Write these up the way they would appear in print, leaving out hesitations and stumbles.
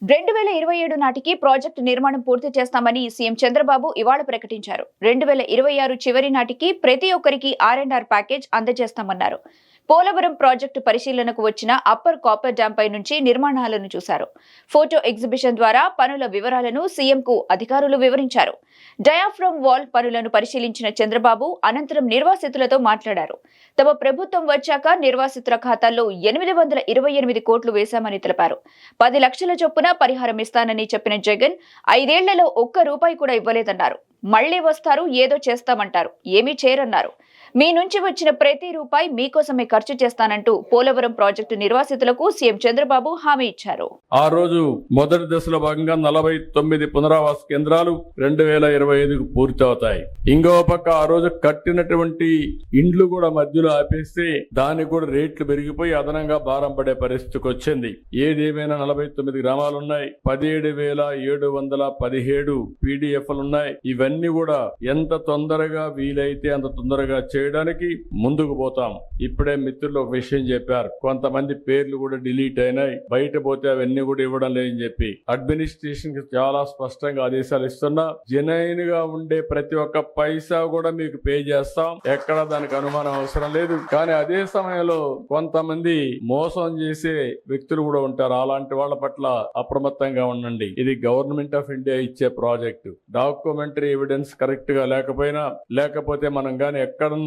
2027 నాటికి ప్రాజెక్టు నిర్మాణం పూర్తి చేస్తామని సీఎం చంద్రబాబు ఇవాళ ప్రకటించారు. 2026 చివరి నాటికి ప్రతి ఒక్కరికి ఆర్ఎండ్ఆర్ ప్యాకేజ్ అందజేస్తామన్నారు. పోలవరం ప్రాజెక్టు పరిశీలనకు వచ్చిన అప్పర్ కాపర్ డ్యాం పై నుంచి నిర్మాణాలను చూశారు. ఫోటో ఎగ్జిబిషన్ ద్వారా పనుల వివరాలను సీఎంకు అధికారులు వివరించారు. డయాఫ్రమ్ వాల్ పనులను పరిశీలించిన చంద్రబాబు అనంతరం నిర్వాసితులతో మాట్లాడారు. తమ ప్రభుత్వం వచ్చాక నిర్వాసితుల ఖాతాల్లో 828 కోట్లు వేశామని తెలిపారు. 10 లక్షల చొప్పున పరిహారం ఇస్తానని చెప్పిన జగన్ 5 ఏళ్లలో ఒక్క రూపాయి కూడా ఇవ్వలేదన్నారు. మళ్లీ వస్తారు, ఏదో చేస్తామంటారు, ఏమీ చేయరన్నారు. మీ నుంచి వచ్చిన ప్రతి రూపాయి మీకోసమే ఖర్చు చేస్తానంటూ పోలవరం ప్రాజెక్టు నిర్వాసితులకు సీఎం చంద్రబాబు హామీ ఇచ్చారు. ఆ రోజు మొదటి దశలో భాగంగా 49 పునరావాస కేంద్రాలు 2025కు పూర్తి అవుతాయి. ఇంకో పక్క ఆ రోజు కట్టినటువంటి ఇండ్లు కూడా మధ్యలో ఆపేస్తే దానికి కూడా రేట్లు పెరిగిపోయి అదనంగా భారం పడే పరిస్థితికి వచ్చింది. ఏదేమైనా 49 గ్రామాలు ఉన్నాయి, 17,717 పీడిఎఫ్లు ఉన్నాయి. ఇవన్నీ కూడా ఎంత తొందరగా వీలైతే అంత తొందరగా చేయడానికి ముందుకు పోతాం. ఇప్పుడే మిత్రులు ఒక విషయం చెప్పారు, కొంతమంది పేర్లు కూడా డిలీట్ అయినాయి, బయట పోతే అవన్నీ కూడా ఇవ్వడం లేదని చెప్పి అడ్మినిస్ట్రేషన్ కి చాలా స్పష్టంగా ఆదేశాలు ఇస్తున్నా. జెన్యూన్ గా ఉండే ప్రతి ఒక్క పైసా కూడా మీకు పే చేస్తాం, ఎక్కడ దానికి అనుమానం అవసరం లేదు. కానీ అదే సమయంలో కొంతమంది మోసం చేసే వ్యక్తులు కూడా ఉంటారు. అలాంటి వాళ్ళ పట్ల అప్రమత్తంగా ఉండండి. ఇది గవర్నమెంట్ ఆఫ్ ఇండియా ఇచ్చే ప్రాజెక్టు. డాక్యుమెంటరీ ఎవిడెన్స్ కరెక్ట్ గా లేకపోతే మనం గాని ఎక్కడన్నా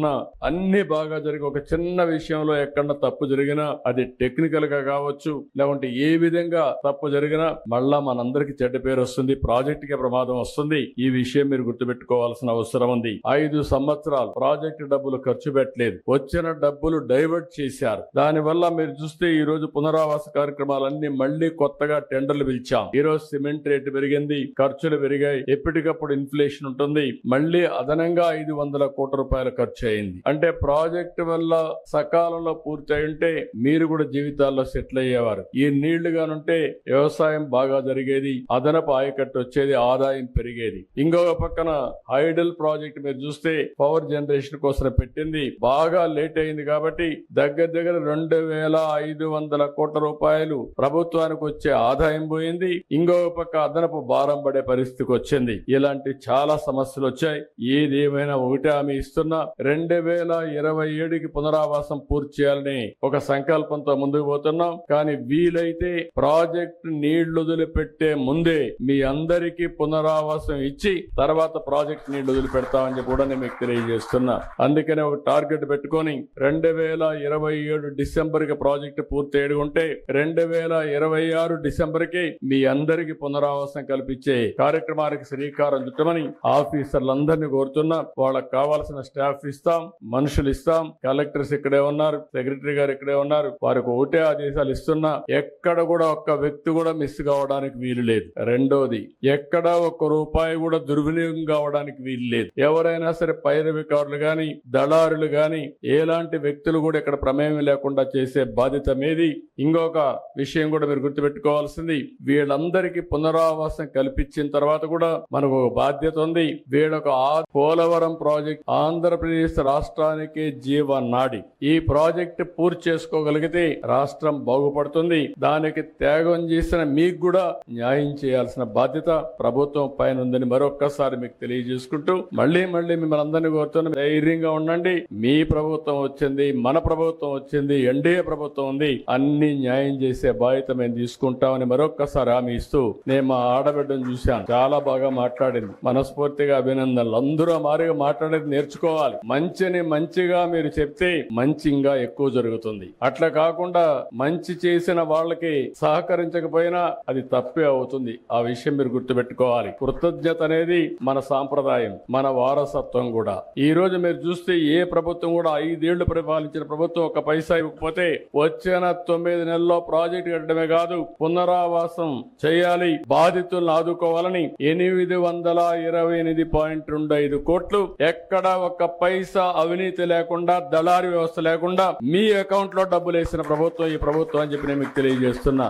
అన్ని బాగా జరిగి ఒక చిన్న విషయంలో ఎక్కడన్నా తప్పు జరిగినా అది టెక్నికల్ గా కావచ్చు, లేకుంటే ఏ విధంగా తప్పు జరిగినా మళ్ళా మనందరికి చెడ్డ పేరు వస్తుంది, ప్రాజెక్ట్ కి ప్రమాదం వస్తుంది. ఈ విషయం మీరు గుర్తుపెట్టుకోవాల్సిన అవసరం ఉంది. 5 సంవత్సరాలు ప్రాజెక్టు డబ్బులు ఖర్చు పెట్టలేదు, వచ్చిన డబ్బులు డైవర్ట్ చేశారు. దానివల్ల మీరు చూస్తే ఈ రోజు పునరావాస కార్యక్రమాలన్నీ మళ్లీ కొత్తగా టెండర్లు పిలిచాం. ఈ రోజు సిమెంట్ రేటు పెరిగింది, ఖర్చులు పెరిగాయి, ఎప్పటికప్పుడు ఇన్ఫ్లేషన్ ఉంటుంది. మళ్లీ అదనంగా 500 కోట్ల రూపాయలు ఖర్చు అయింది. అంటే ప్రాజెక్టు వల్ల సకాలంలో పూర్తి అయి ఉంటే మీరు కూడా జీవితాల్లో సెటిల్ అయ్యేవారు. ఈ నీళ్లు గానుంటే వ్యవసాయం బాగా జరిగేది, అదనపు ఆయకట్టు వచ్చేది, ఆదాయం పెరిగేది. ఇంకొక పక్కన హైడల్ ప్రాజెక్ట్ మీరు చూస్తే పవర్ జనరేషన్ కోసం పెట్టింది, బాగా లేట్ అయింది కాబట్టి దగ్గర 2,500 కోట్ల రూపాయలు ప్రభుత్వానికి వచ్చే ఆదాయం పోయింది. ఇంకొక పక్క అదనపు భారం పడే పరిస్థితికి వచ్చింది. ఇలాంటి చాలా సమస్యలు వచ్చాయి. ఏదేమైనా ఒకటే హామీ ఇస్తున్నా, 2027కి పునరావాసం పూర్తి చేయాలని ఒక సంకల్పంతో ముందుకు పోతున్నాం. కానీ వీలైతే ప్రాజెక్ట్ నీళ్లు వదిలిపెట్టే ముందే మీ అందరికీ పునరావాసం ఇచ్చి తర్వాత ప్రాజెక్ట్ నీళ్లు వదిలిపెడతామని చెప్పి కూడా నేను మీకు తెలియజేస్తున్నా. అందుకనే ఒక టార్గెట్ పెట్టుకొని 2027 డిసెంబర్కి ప్రాజెక్టు పూర్తి అయ్యుంటే 2026 డిసెంబర్కి మీ అందరికీ పునరావాసం కల్పించే కార్యక్రమానికి శ్రీకారం చుట్టమని ఆఫీసర్లందరినీ కోరుతున్నా. వాళ్ళకి కావాల్సిన స్టాఫ్ ఇస్తాం, మనుషులు ఇస్తాం. కలెక్టర్స్ ఇక్కడే ఉన్నారు, సెక్రటరీ గారు ఇక్కడే ఉన్నారు. వారికి ఒకటే ఆదేశాలు ఇస్తున్నా, ఎక్కడ కూడా ఒక్క వ్యక్తి కూడా మిస్ కావడానికి వీలు లేదు. రెండోది, ఎక్కడ ఒక్క రూపాయి కూడా దుర్వినియోగం కావడానికి వీలు లేదు. ఎవరైనా సరే పైరవికారులు గాని దళారులు గాని ఎలాంటి వ్యక్తులు కూడా ఇక్కడ ప్రమేయం లేకుండా చేసే బాధ్యత మీది. ఇంకొక విషయం కూడా మీరు గుర్తుపెట్టుకోవాల్సింది, వీళ్ళందరికీ పునరావాసం కల్పించిన తర్వాత కూడా మనకు ఒక బాధ్యత ఉంది. వీళ్ళొక పోలవరం ప్రాజెక్ట్ ఆంధ్రప్రదేశ్ రాష్ట్రానికి జీవనాడి. ఈ ప్రాజెక్టు పూర్తి చేసుకోగలిగితే రాష్ట్రం బాగుపడుతుంది. దానికి త్యాగం చేసిన మీకు కూడా న్యాయం చేయాల్సిన బాధ్యత ప్రభుత్వం పైన ఉందని మరొక్కసారి మీకు తెలియజేసుకుంటూ మళ్ళీ మిమ్మల్ని అందరినీ కోరుతున్న ధైర్యంగా ఉండండి. మీ ప్రభుత్వం వచ్చింది, మన ప్రభుత్వం వచ్చింది, ఎన్డీఏ ప్రభుత్వం ఉంది, అన్ని న్యాయం చేసే బాధ్యత మేము తీసుకుంటామని మరొక్కసారి హామీ ఇస్తూ, నేను మా ఆడబిడ్డను చూశాను, చాలా బాగా మాట్లాడింది, మనస్ఫూర్తిగా అభినందనలు. అందరూ మారిగా మాట్లాడేది నేర్చుకోవాలి. మంచిని మంచిగా మీరు చెప్తే మంచి ఇంకా ఎక్కువ జరుగుతుంది. అట్లా కాకుండా మంచి చేసిన వాళ్ళకి సహకరించకపోయినా అది తప్పే అవుతుంది. ఆ విషయం మీరు గుర్తుపెట్టుకోవాలి. కృతజ్ఞత అనేది మన సాంప్రదాయం, మన వారసత్వం కూడా. ఈ రోజు మీరు చూస్తే ఏ ప్రభుత్వం కూడా 5 ఏళ్లు పరిపాలించిన ప్రభుత్వం ఒక పైసా ఇవ్వకపోతే వచ్చిన 9 నెలల్లో ప్రాజెక్టు కట్టడమే కాదు, పునరావాసం చేయాలి, బాధితులను ఆదుకోవాలని 828.25 కోట్లు ఎక్కడ ఒక్క పైసా అవినీతి లేకుండా, దళారీ వ్యవస్థ లేకుండా మీ అకౌంట్ లో డబ్బులు వేసిన ప్రభుత్వం ఈ ప్రభుత్వం అని చెప్పి నేను మీకు తెలియజేస్తున్నా.